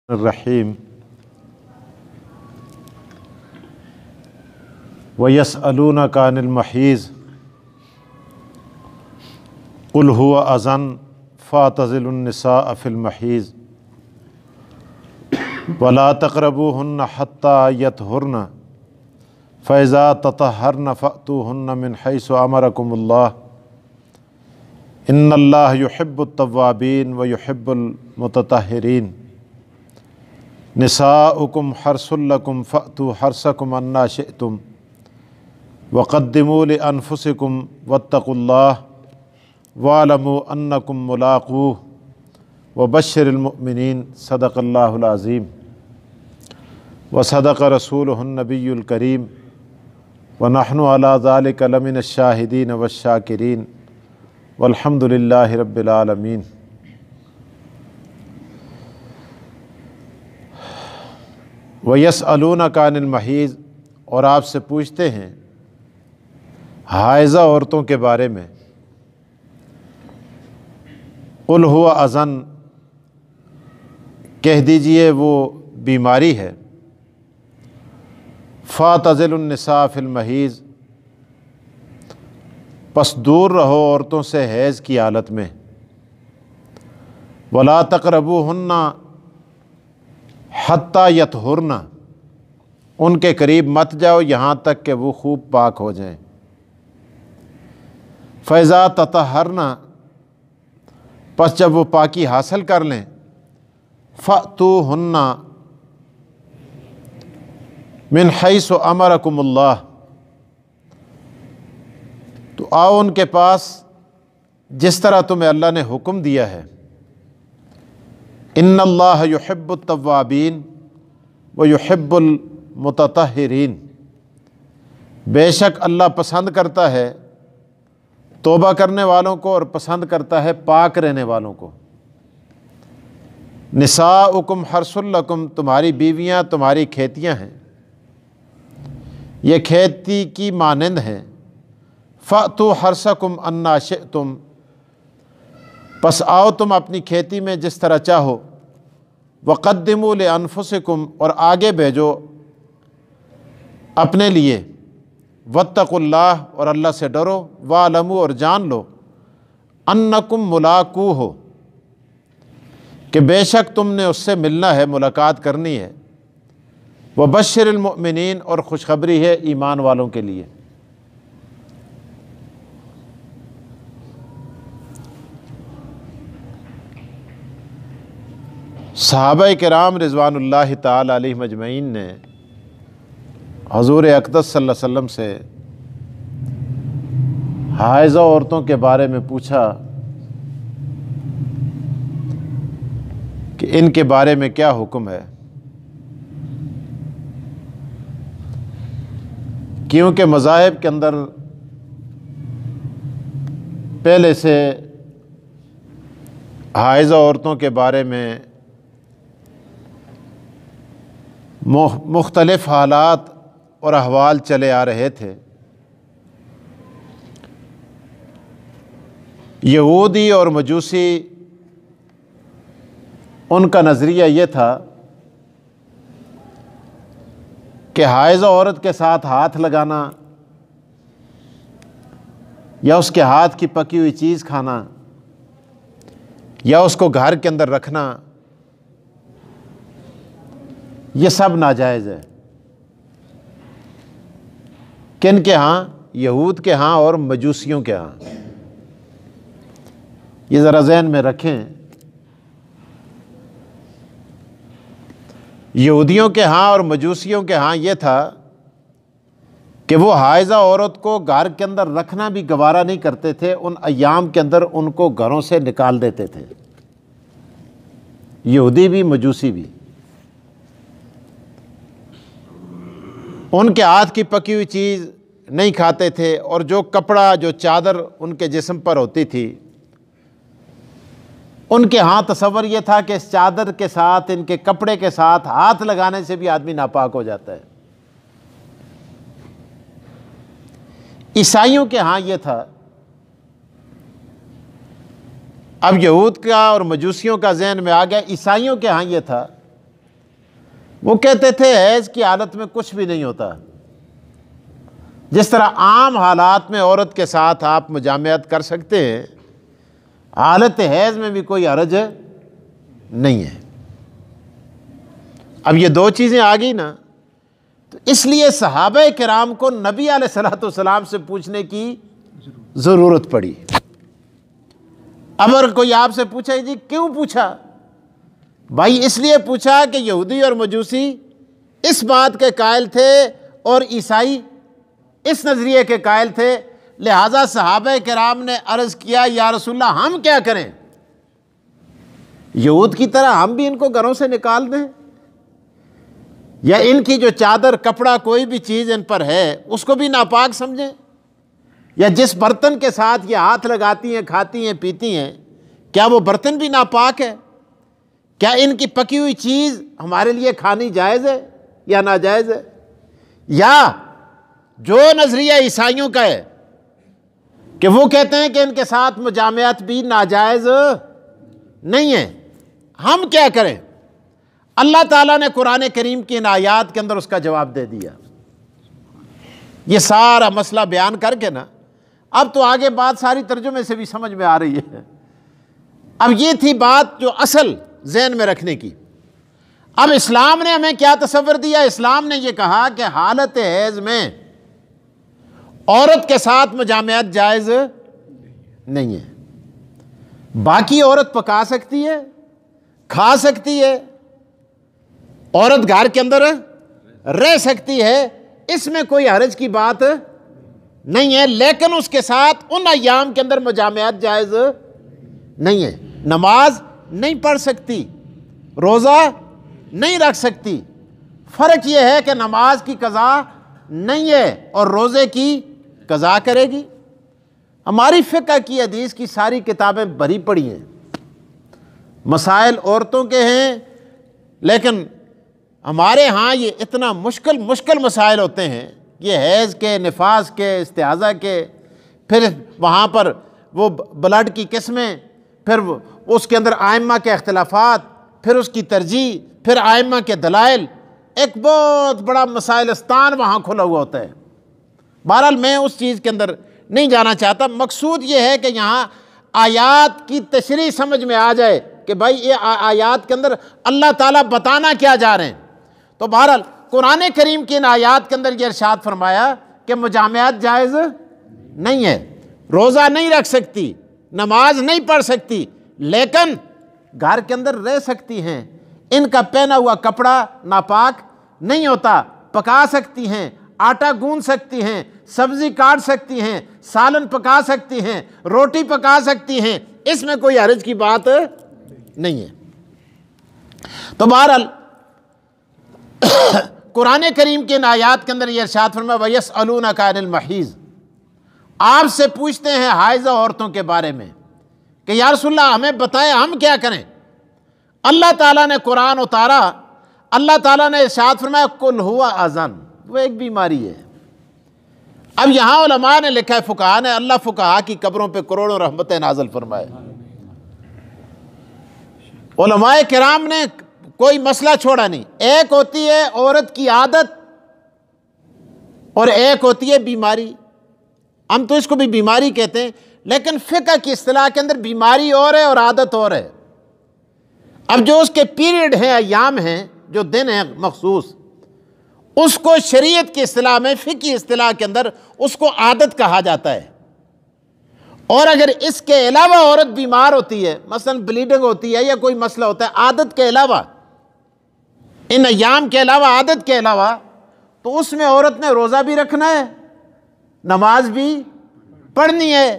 الرحیم وَيَسْأَلُونَكَ عَنِ الْمَحِيضِ قُلْ هُوَ أَذًى فَاعْتَزِلُوا النِّسَاءَ فِي الْمَحِيضِ وَلَا تَقْرَبُوهُنَّ حَتَّى يَطْهُرْنَ فَإِذَا تَطَهَّرْنَ فَأْتُوهُنَّ مِنْ حَيْثُ أَمَرَكُمُ اللَّهُ إِنَّ اللَّهَ يُحِبُّ التَّوَّابِينَ وَيُحِبُّ الْمُتَطَهِّرِينَ نساؤکم حرث لکم فأتوا حرثکم انا شئتم وقدموا لانفسکم واتقوا اللہ واعلموا انکم ملاقوہ وبشر المؤمنین صدق اللہ العظیم وصدق رسولہ النبی الکریم ونحن علی ذلک لمن الشاہدین والشاکرین والحمد للہ رب العالمین۔ وَيَسْأَلُونَكَ عَنِ الْمَحِيضِ، اور آپ سے پوچھتے ہیں حائضہ عورتوں کے بارے میں۔ قُلْ هُوَ أَذًى، کہہ دیجئے وہ بیماری ہے۔ فَاعْتَزِلُوا النِّسَاءَ فِي الْمَحِيضِ، پس دور رہو عورتوں سے حیض کی حالت میں۔ وَلَا تَقْرَبُوهُنَّ حتیٰ یطہرن، ان کے قریب مت جاؤ یہاں تک کہ وہ خوب پاک ہو جائیں۔ فَإِذَا تَطَهَّرْنَ، پس جب وہ پاکی حاصل کر لیں، فَأْتُوهُنَّ مِنْ حَيْثُ أَمَرَكُمُ اللَّهُ، تو آؤ ان کے پاس جس طرح تمہیں اللہ نے حکم دیا ہے۔ ان اللہ یحب التوابین ویحب المتطہرین، بے شک اللہ پسند کرتا ہے توبہ کرنے والوں کو اور پسند کرتا ہے پاک رہنے والوں کو۔ نساؤکم حرث لکم، تمہاری بیویاں تمہاری کھیتیاں ہیں، یہ کھیتی کی مانند ہیں۔ فأتوا حرثکم انا شئتم، پس آؤ تم اپنی کھیتی میں جس طرح چاہو۔ وقدموا لانفسکم، اور آگے بھیجو اپنے لیے۔ واتقوا اللہ، اور اللہ سے ڈرو۔ واعلموا، اور جان لو۔ انکم ملاقوہ، کہ بے شک تم نے اس سے ملنا ہے، ملاقات کرنی ہے۔ وبشر المؤمنین، اور خوشخبری ہے ایمان والوں کے لیے۔ صحابہ کرام رضوان اللہ تعالی علیہم اجمعین نے حضور اقدس صلی اللہ علیہ وسلم سے حائضہ عورتوں کے بارے میں پوچھا کہ ان کے بارے میں کیا حکم ہے، کیونکہ مذاہب کے اندر پہلے سے حائضہ عورتوں کے بارے میں مختلف حالات اور احوال چلے آ رہے تھے۔ یہودی اور مجوسی، ان کا نظریہ یہ تھا کہ حائضہ عورت کے ساتھ ہاتھ لگانا یا اس کے ہاتھ کی پکی ہوئی چیز کھانا یا اس کو گھر کے اندر رکھنا، یہ سب ناجائز ہے۔ کن کے ہاں؟ یہود کے ہاں اور مجوسیوں کے ہاں۔ یہ ذرا ذہن میں رکھیں۔ یہودیوں کے ہاں اور مجوسیوں کے ہاں یہ تھا کہ وہ حائضہ عورت کو گھر کے اندر رکھنا بھی گوارا نہیں کرتے تھے، ان ایام کے اندر ان کو گھروں سے نکال دیتے تھے، یہودی بھی مجوسی بھی۔ ان کے ہاتھ کی پکی ہوئی چیز نہیں کھاتے تھے، اور جو کپڑا، جو چادر ان کے جسم پر ہوتی تھی، ان کے ہاں تصور یہ تھا کہ اس چادر کے ساتھ، ان کے کپڑے کے ساتھ ہاتھ لگانے سے بھی آدمی ناپاک ہو جاتا ہے۔ عیسائیوں کے ہاں یہ تھا۔ اب یہود کا اور مجوسیوں کا ذہن میں آ گیا، عیسائیوں کے ہاں یہ تھا وہ کہتے تھے حیض کی حالت میں کچھ بھی نہیں ہوتا، جس طرح عام حالات میں عورت کے ساتھ آپ مجامعت کر سکتے ہیں، حالت حیض میں بھی کوئی حرج نہیں ہے۔ اب یہ دو چیزیں آ گئی نا، تو اس لیے صحابہ کرام کو نبی علیہ الصلوۃ والسلام سے پوچھنے کی ضرورت پڑی۔ اب اگر کوئی آپ سے پوچھا جی کیوں پوچھا؟ بھائی اس لیے پوچھا کہ یہودی اور مجوسی اس بات کے قائل تھے اور عیسائی اس نظریے کے قائل تھے، لہٰذا صحابہ کرام نے عرض کیا یا رسول اللہ ہم کیا کریں؟ یہود کی طرح ہم بھی ان کو گھروں سے نکال دیں، یا ان کی جو چادر کپڑا کوئی بھی چیز ان پر ہے اس کو بھی ناپاک سمجھیں، یا جس برتن کے ساتھ یہ ہاتھ لگاتی ہیں، کھاتی ہیں، پیتی ہیں، کیا وہ برتن بھی ناپاک ہے؟ کیا ان کی پکی ہوئی چیز ہمارے لیے کھانی جائز ہے یا ناجائز ہے؟ یا جو نظریہ عیسائیوں کا ہے کہ وہ کہتے ہیں کہ ان کے ساتھ مجامعت بھی ناجائز نہیں ہے، ہم کیا کریں؟ اللہ تعالیٰ نے قرآن کریم کی ان آیات کے اندر اس کا جواب دے دیا۔ یہ سارا مسئلہ بیان کر کے نا، اب تو آگے بات ساری ترجمے سے بھی سمجھ میں آ رہی ہے۔ اب یہ تھی بات جو اصل ذہن میں رکھنے کی۔ اب اسلام نے ہمیں کیا تصور دیا؟ اسلام نے یہ کہا کہ حالت حیض میں عورت کے ساتھ مجامعت جائز نہیں ہے۔ باقی عورت پکا سکتی ہے، کھا سکتی ہے، عورت گھر کے اندر رہ سکتی ہے، اس میں کوئی حرج کی بات نہیں ہے، لیکن اس کے ساتھ ان ایام کے اندر مجامعت جائز نہیں ہے۔ نماز نہیں پڑھ سکتی، روزہ نہیں رکھ سکتی۔ فرق یہ ہے کہ نماز کی قضا نہیں ہے اور روزے کی قضا کرے گی۔ ہماری فقہ کی حدیث کی ساری کتابیں بھری پڑی ہیں، مسائل عورتوں کے ہیں، لیکن ہمارے ہاں یہ اتنا مشکل مسائل ہوتے ہیں، یہ حیض کے، نفاس کے، استحاضہ کے، پھر وہاں پر وہ بلڈ کی قسمیں، پھر اس کے اندر ائمہ کے اختلافات، پھر اس کی ترجیح، پھر ائمہ کے دلائل، ایک بہت بڑا مسائلستان وہاں کھلا ہوا ہوتا ہے۔ بہرحال میں اس چیز کے اندر نہیں جانا چاہتا، مقصود یہ ہے کہ یہاں آیات کی تشریح سمجھ میں آ جائے کہ بھائی یہ آیات کے اندر اللہ تعالیٰ بتانا کیا جا رہے ہیں۔ تو بہرحال قرآن کریم کی ان آیات کے اندر یہ ارشاد فرمایا کہ مجامعت جائز نہیں ہے، روزہ نہیں رکھ سکتی، نماز نہیں پڑھ سکتی، لیکن گھر کے اندر رہ سکتی ہیں، ان کا پہنا ہوا کپڑا ناپاک نہیں ہوتا، پکا سکتی ہیں، آٹا گوندھ سکتی ہیں، سبزی کاٹ سکتی ہیں، سالن پکا سکتی ہیں، روٹی پکا سکتی ہیں، اس میں کوئی حرج کی بات نہیں ہے۔ تو بہرحال قرآن کریم کے ان آیات کے اندر یہ ارشاد فرمایا وَيَسْأَلُونَكَ عَنِ الْمَحِيضِ، آپ سے پوچھتے ہیں حائضہ عورتوں کے بارے میں کہ یا رسول اللہ ہمیں بتائیں ہم کیا کریں۔ اللہ تعالیٰ نے قرآن اتارا، اللہ تعالیٰ نے ارشاد فرمایا قُلْ هُوَ أَذًا، وہ ایک بیماری ہے۔ اب یہاں علماء نے لکھا ہے، فقہاء نے، اللہ فقہاء کی قبروں پہ کروڑوں رحمتیں نازل فرمائے۔ علماء کرام نے کوئی مسئلہ چھوڑا نہیں۔ ایک ہوتی ہے عورت کی عادت اور ایک ہوتی ہے بیماری، ہم تو اس کو بھی بیماری کہتے ہیں، لیکن فقہ کی اصطلاح کے اندر بیماری اور ہے اور عادت اور ہے۔ اب جو اس کے پیریڈ ہیں، ایام ہیں، جو دن ہیں مخصوص، اس کو شریعت کی اصطلاح میں، فقہی اصطلاح کے اندر اس کو عادت کہا جاتا ہے۔ اور اگر اس کے علاوہ عورت بیمار ہوتی ہے، مثلا بلیڈنگ ہوتی ہے یا کوئی مسئلہ ہوتا ہے عادت کے علاوہ، ان ایام کے علاوہ، عادت کے علاوہ، تو اس میں عورت نے روزہ بھی رکھنا ہے، نماز بھی پڑھنی ہے،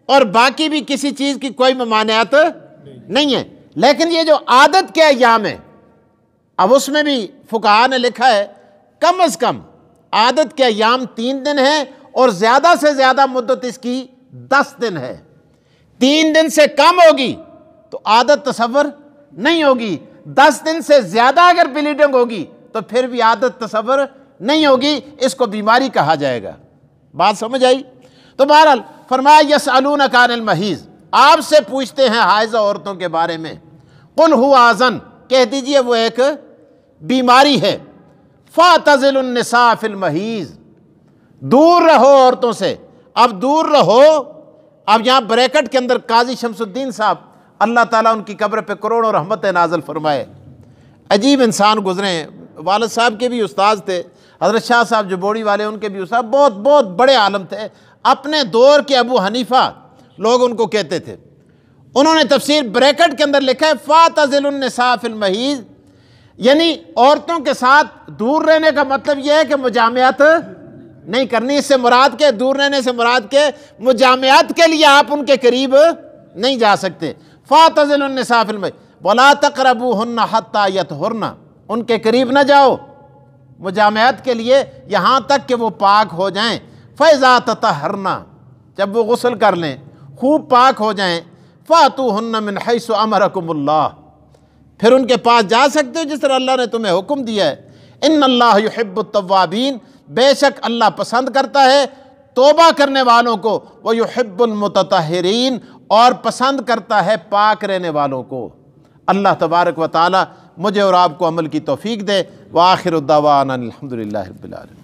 اور باقی بھی کسی چیز کی کوئی ممانعت نہیں ہے۔ لیکن یہ جو عادت کے ایام ہیں، اب اس میں بھی فقہاء نے لکھا ہے کم از کم عادت کے ایام 3 دن ہیں، اور زیادہ سے زیادہ مدت اس کی 10 دن ہے۔ 3 دن سے کم ہوگی تو عادت تصور نہیں ہوگی، 10 دن سے زیادہ اگر بلیڈنگ ہوگی تو پھر بھی عادت تصور نہیں ہوگی، اس کو بیماری کہا جائے گا۔ بات سمجھ آئی؟ تو بہرحال فرمایا یسألونک عن المحیض، آپ سے پوچھتے ہیں حائضہ عورتوں کے بارے میں، قل هو اذن، کہہ دیجئے وہ ایک بیماری ہے، فاعتزلوا النساء فی المحیض، دور رہو عورتوں سے۔ اب دور رہو، اب یہاں بریکٹ کے اندر قاضی شمس الدین صاحب اللہ تعالیٰ ان کی قبر پہ کروڑوں رحمتیں نازل فرمائے، عجیب انسان گزرے ہیں، والد صاحب کے بھی استاذ تھے، حضرت شاہ صاحب جو بوڑی والے ان کے بھی استاد، بہت بہت بڑے عالم تھے، اپنے دور کے ابو حنیفہ لوگ ان کو کہتے تھے۔ انہوں نے تفسیر بریکٹ کے اندر لکھا ہے فاعتزلوا النساء فی المحیض، یعنی عورتوں کے ساتھ دور رہنے کا مطلب یہ ہے کہ مجامعات نہیں کرنی۔ اس سے مراد کے دور رہنے سے مراد کے مجامعات کے لیے آپ ان کے قریب نہیں جا سکتے۔ فاعتزلوا النساء فی المحیض ولا تقربوہن حتی یطہرن، ان کے قریب نہ جاؤ مجامعات کے لیے یہاں تک کہ وہ پاک ہو جائیں۔ فاذا تطہرن، جب وہ غسل کر لیں خوب پاک ہو جائیں، فاتوہن من حیث امرکم اللہ، پھر ان کے پاس جا سکتے ہو جس طرح اللہ نے تمہیں حکم دیا ہے۔ ان اللہ یحب التوابین، بے شک اللہ پسند کرتا ہے توبہ کرنے والوں کو، ویحب المتطہرین، اور پسند کرتا ہے پاک رہنے والوں کو۔ اللہ تبارک و تعالی مجھے اور آپ کو عمل کی توفیق دے۔ وآخر الدعوانا الحمدللہ رب العالمین۔